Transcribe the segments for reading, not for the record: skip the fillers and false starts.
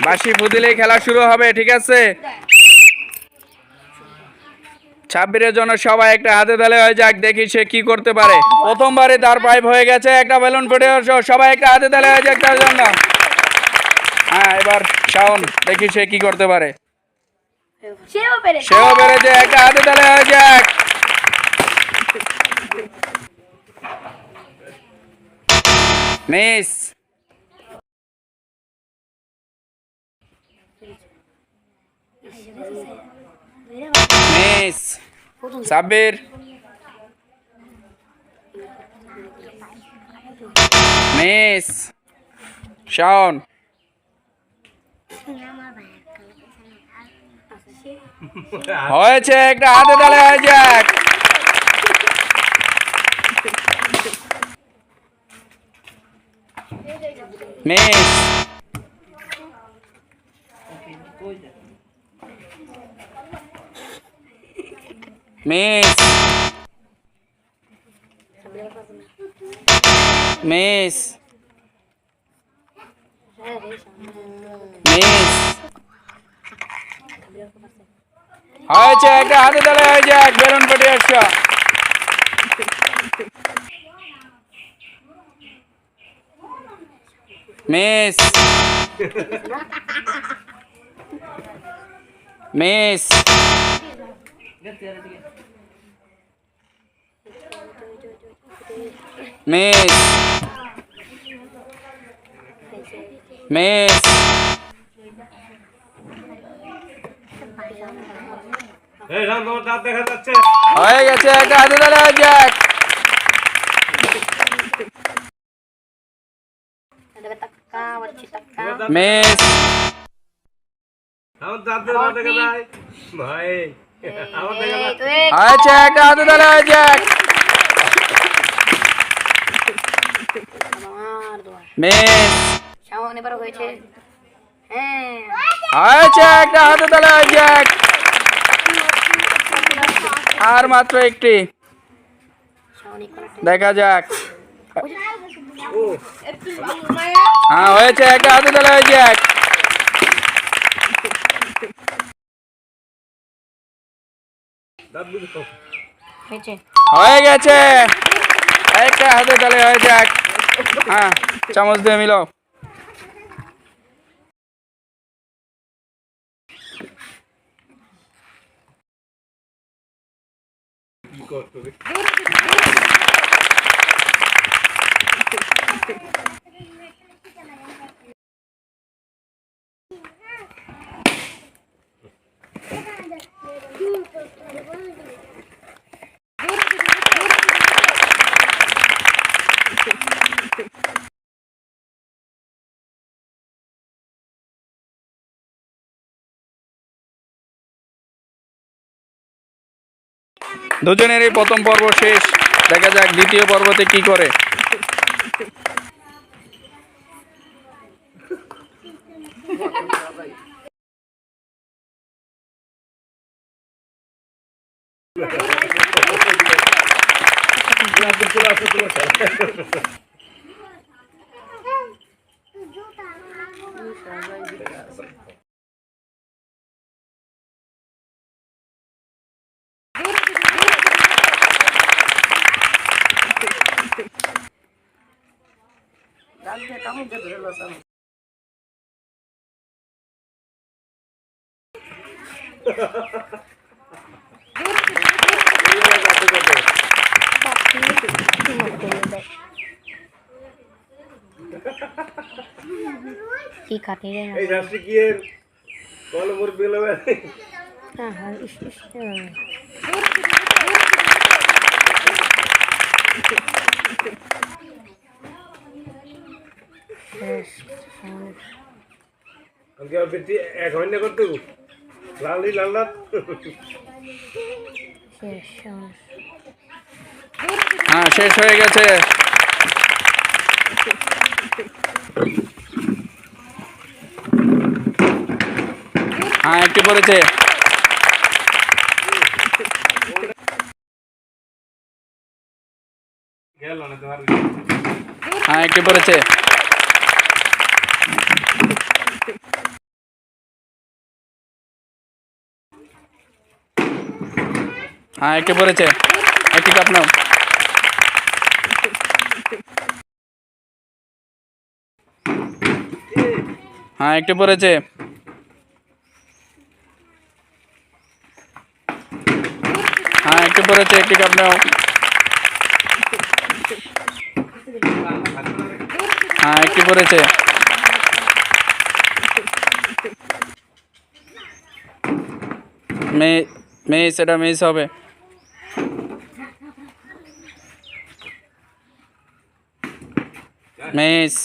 বাঁশি ফুদিলেই খেলা শুরু হবে, ঠিক আছে? ছাব্বিরের জন্য সবাই একটা হাতে তালে হয়ে যাক, দেখি সে কি করতে পারে। প্রথমবারে তার পাইপ হয়ে গেছে, একটা বেলুন ফুটে সবাই একটা হাতে তালে হয়ে যাক তার জন্য। হ্যাঁ, এবার শাওন, দেখি সে কি করতে পারে। সেও পেরেছে, একটা হাতে তালে হয়ে যাক। Miss miss Sabbir miss Shaon হয়েছে, একটা হাতে তালে হয়ে যাক। মিস মিস মিস মিস হয়েছে, একটা হাতে তালে হয়ে যাক। বেলুন পটি 100। মিস মিস মিস মিস হয়ে গেছে, একটা হাতে তালে হয়ে যাক। মিস হয়েছে, একটা হাতে তালে হয়ে যাক। মিস হয়েছে, একটা হাতে তালে হয়ে যাক। আর মাত্র একটি, দেখা যাক। হ্যাঁ, হয়েছে, একটা হাতে তালে হয়ে যাক। হয়ে গেছে, একটা হাতে তালে হয়ে যাক। হ্যাঁ, চামচ দিয়ে মিলাও। দুজনেরই প্রথম পর্ব শেষ, দেখা যাক দ্বিতীয় পর্বতে কি করে। কি কাটে রে এই রাশি কি এর কলমর বেলবে হ্যাঁ হ্যাঁ আমাকে বেটি এক ঘন্টা করতে লালি লাল হ্যাঁ, শেষ হয়ে গেছে। হ্যাঁ, একটি পড়েছে। হ্যাঁ, একটি পড়েছে। হ্যাঁ একটি পড়েছে, একটি কাপ নাও। হ্যাঁ একটি পড়েছে, হ্যাঁ একটি পড়েছে, একটি কাপ নাও। হ্যাঁ একটি পড়েছে, মিস, এটা মিস হবে। Miss,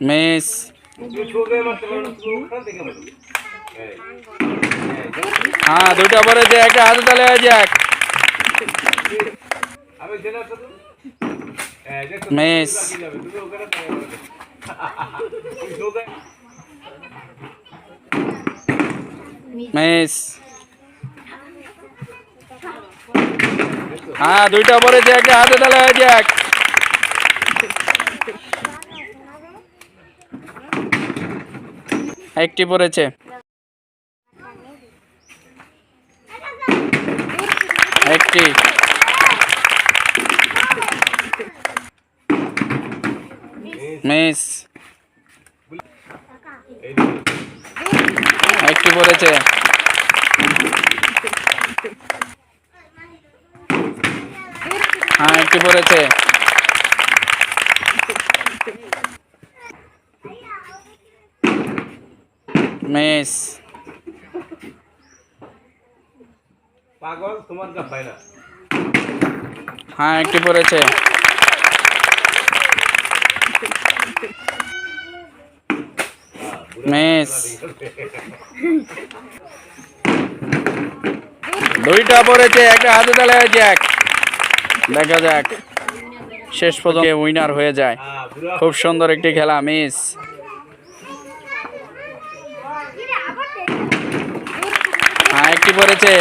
miss. হ্যাঁ দুইটা পড়েছে, একটা হাতে তালে হয়ে যাক। Miss, miss. হ্যাঁ দুইটা পড়েছে, একটা হাতে তালে হয়ে যাক। একটি পড়েছে, একটি, মিস, একটি পড়েছে, হ্যাঁ একটি পড়েছে, মিস। পাগল তোমার কাপ ভাই না। হ্যাঁ একটি পড়েছে, মিস। দুইটা পড়েছে, একটা হাতে তালে হয়ে যাক। দেখা যাক শেষ পর্যন্ত উইনার হয়ে যায়। খুব সুন্দর একটি খেলা, মিস। হ্যাঁ একটি পড়েছে,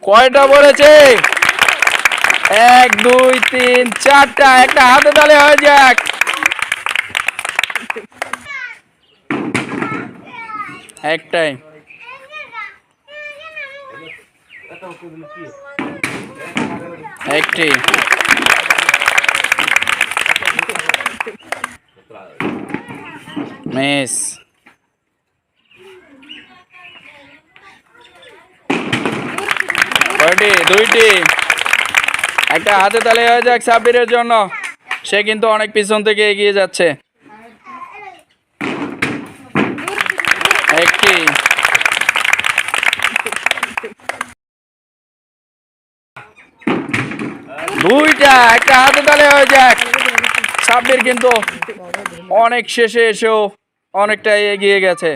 কয়টা পড়েছে? 1 2 3 4টা, একটা হাতে তালে হয়ে যাক। একটাই, একটি, মিস। কয়টি? দুইটি, একটা হাতে তালে হয়ে যাক সাব্বিরের জন্য। সে কিন্তু অনেক পিছন থেকে এগিয়ে যাচ্ছে। একটি, দুইটা, একটা হাতে তালে হয়ে যাক। সাব্বির কিন্তু অনেক শেষে এসেও অনেকটা এগিয়ে গেছে।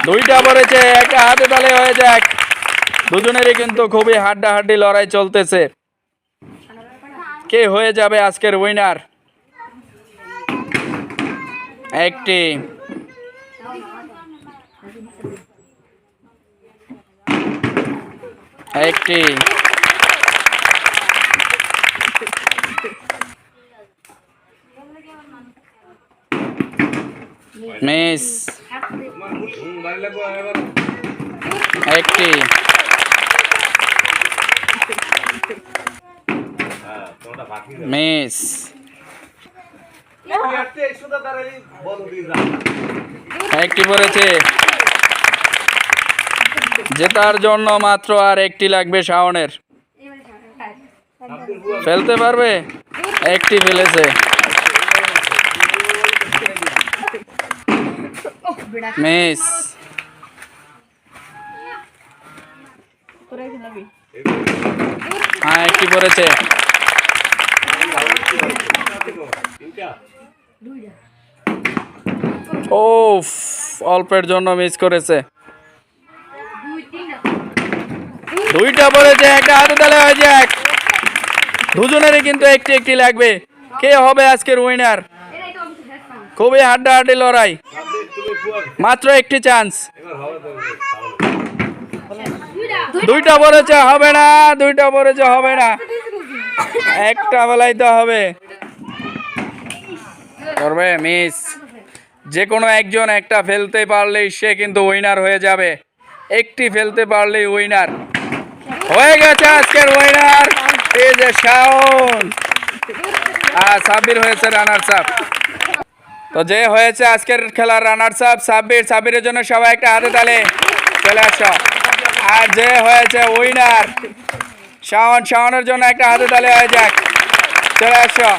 দুইটা পড়েছে, একটা হাতে তালে হয়ে যাক। দুজনেরই কিন্তু খুবই হাড্ডাহাড্ডি লড়াই চলতেছে। কে হয়ে যাবে আজকের উইনার? একটি, একটি, মিস, একটি, মিস, একটি পড়েছে। জেতার জন্য মাত্র আর একটি লাগবে শাওনের। ফেলতে পারবে? একটি ফেলেছে, মিস। হ্যাঁ একটি পড়েছে, ও অল্পের জন্য মিস করেছে। দুইটা পড়েছে, একটা হাতে তালে হয়ে যাক। দুজনেরই কিন্তু একটি একটি লাগবে। কে হবে আজকের উইনার? খুবই হাড্ডাহাড্ডি লড়াই, মাত্র একটি চান্স। দুইটা পড়েছে, হবে না। দুইটা পড়েছে, হবে না। একটা বেলাইতে হবে। করবে মিস। যে কোনো একজন একটা ফেলতে পারলেই সে কিন্তু উইনার হয়ে যাবে, একটি ফেলতে পারলেই উইনার হয়ে গেছে। আজকের উইনার এই যে শাওন, আর সাব্বির হয়েছে রানার্স আপ। তো যে হয়েছে আজকের খেলার রানার্স আপ সাব্বির, সাব্বিরের জন্য সবাই একটা হাতে তালে চলে আসো। আর যে হয়েছে উইনার শাওন, শাওনের জন্য একটা হাতে তালে হয়ে যাক, চলে আসো।